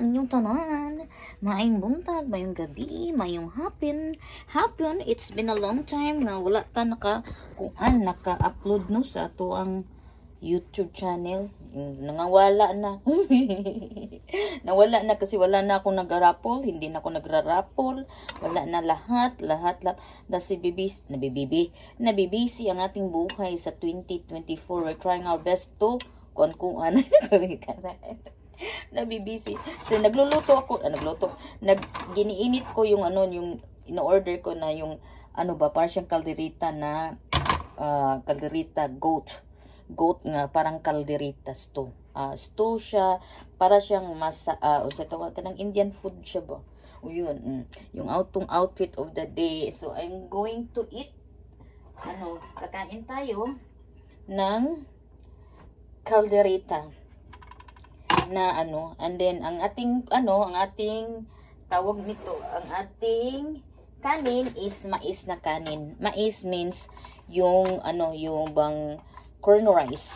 sa inyong tanan. Maayong buntag, maayong gabi, maayong hapon. It's been a long time na wala ta naka-upload no sa ato ang YouTube channel. Nangawala na. Nawala na kasi wala na ako nag-rapol, hindi na ako nagra-rapol. Wala na lahat. Nabibisi ang ating buhay sa 2024. We're trying our best to kuan-kuan. Nabibisi. So giniinit ko yung yung in-order ko na yung parang kalderita na kalderita goat nga parang kalderita stew. Stew siya, para siyang sa tawag ka ng Indian food siya ba? O yun, yung outfit of the day. So I'm going to eat kakain tayo ng kalderita na and then ang ating tawag nito, ang ating kanin is mais na kanin. Mais means yung yung bang corn rice.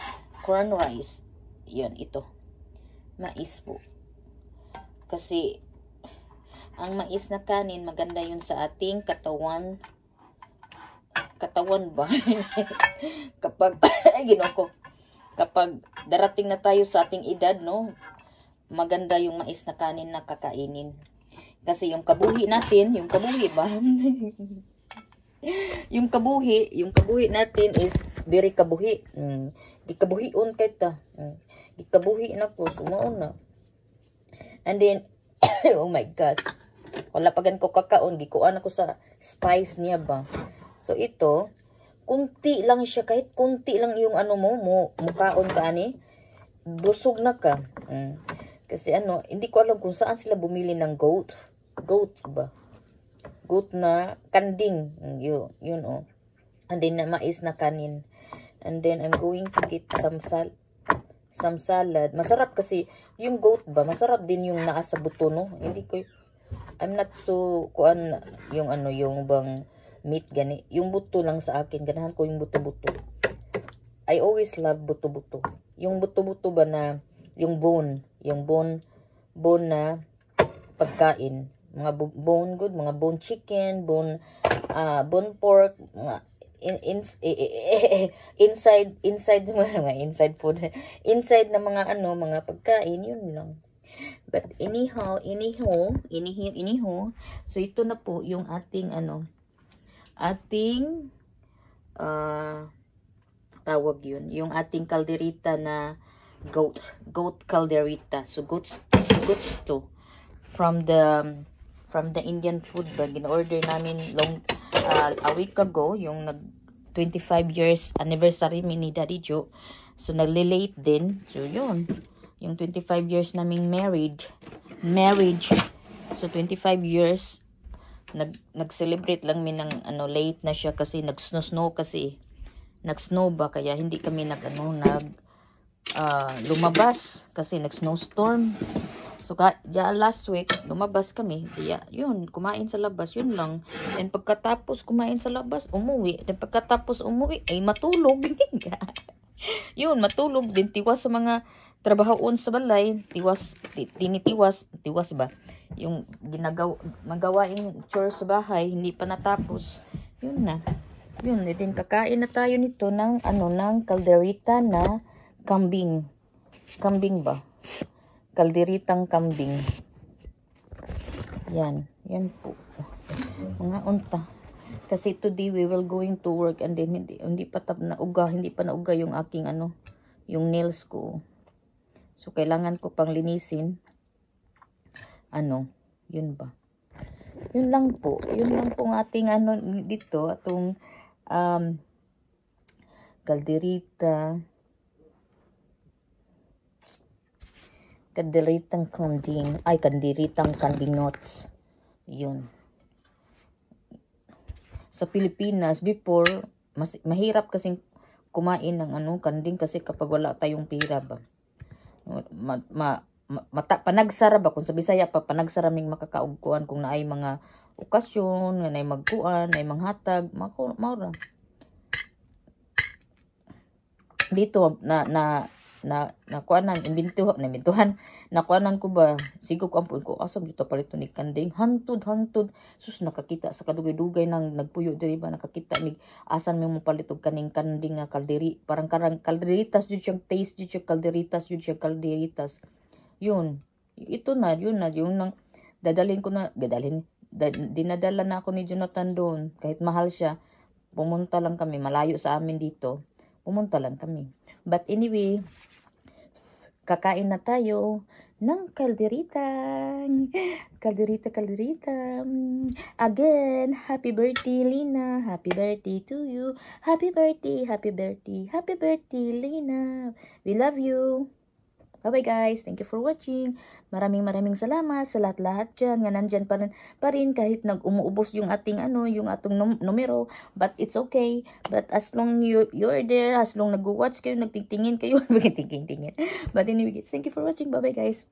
Yan, ito. Mais po. Kasi ang mais na kanin maganda yun sa ating katawan ba? Kapag kapag darating na tayo sa ating edad, no, maganda yung mais na kanin na kakainin. Kasi yung kabuhi natin, yung kabuhi ba? yung kabuhi natin is very kabuhi. Gikabuhion kay ta. Gikabuhi na po, sumaon na. And then, oh my God. Wala pa gan ko kakaon, gikuan ako sa spice niya ba. So ito, kunti lang siya, kahit kunti lang yung mukaon ka ani, busog na ka. Kasi hindi ko alam kung saan sila bumili ng goat ba? Goat na kanding. Yun oh. And then na mais na kanin. And then I'm going to get some salad. Masarap kasi yung goat ba, masarap din yung naa sa buto, no? I'm not so kuan yung yung bang meat gani. Yung buto lang sa akin, ganahan ko yung buto-buto. I always love buto-buto. Yung buto-buto ba na yung bone na pagkain. Mga bone good, mga bone chicken, bone pork, mga inside food. Inside na mga mga pagkain, yun lang. But anyhow. So ito na po yung ating tawag yun, yung ating kalderita na goat kalderita. So goat stew from the Indian food ba, gin-order namin a week ago, yung 25 years anniversary ni Daddy Joe. So naglilate din. So yun, yung 25 years naming marriage. So 25 years nag-celebrate lang mi ng late na siya kasi nag-snow ba, kaya hindi kami lumabas kasi nag-snowstorm. So last week lumabas kami, yun, kumain sa labas, yun lang. And pagkatapos kumain sa labas, umuwi. And pagkatapos umuwi ay matulog. Yun, matulog din, tiwas sa mga trabahoon sa balay, tiwas ba, yung magawaing chores sa bahay, hindi pa natapos. Yun na. Yun, din kakain na tayo nito ng kalderita na kambing ba? Kalderitang kambing. Yan po. Mga unta. Kasi today we will going to work and then hindi pa nauga yung aking yung nails ko. So kailangan ko pang linisin. Yun ba? Yun lang po ng ating dito, atong kalderitang kandingot. Yun. Sa Pilipinas, before, mahirap kasing kumain ng kanding kasi kapag wala tayong pira ba. Panagsara ba, kung sa Bisaya panagsara ming makakaugkuan kung naay mga okasyon, naay magkuan, naay manghatag, maura. Dito nakuanan imbintuhan nakuanan ko ba sigo ko ampun ko asam juta palito ni kanding hantud sus nakakita sa kadugay-dugay nang nagpuyo diri ba nakakita mig asan mo palito kaning kanding nga kalderi parang kalderitas jud siyang taste jud siya kalderitas yun yun na yung nang dinadala na ako ni Jonathan doon kahit mahal siya pumunta lang kami malayo sa amin dito pumunta lang kami. But anyway, kakain na tayo ng kalderita. Kalderita. Again, happy birthday, Lina. Happy birthday to you. Happy birthday, Lina. We love you. Bye-bye guys. Thank you for watching. Maraming salamat sa lahat-lahat dyan nga nandyan pa rin kahit umuubos yung ating yung atong numero. But it's okay. But as long you're there, as long nag-watch kayo, nagtingtingin kayo, tingin. But anyway, thank you for watching. Bye-bye guys.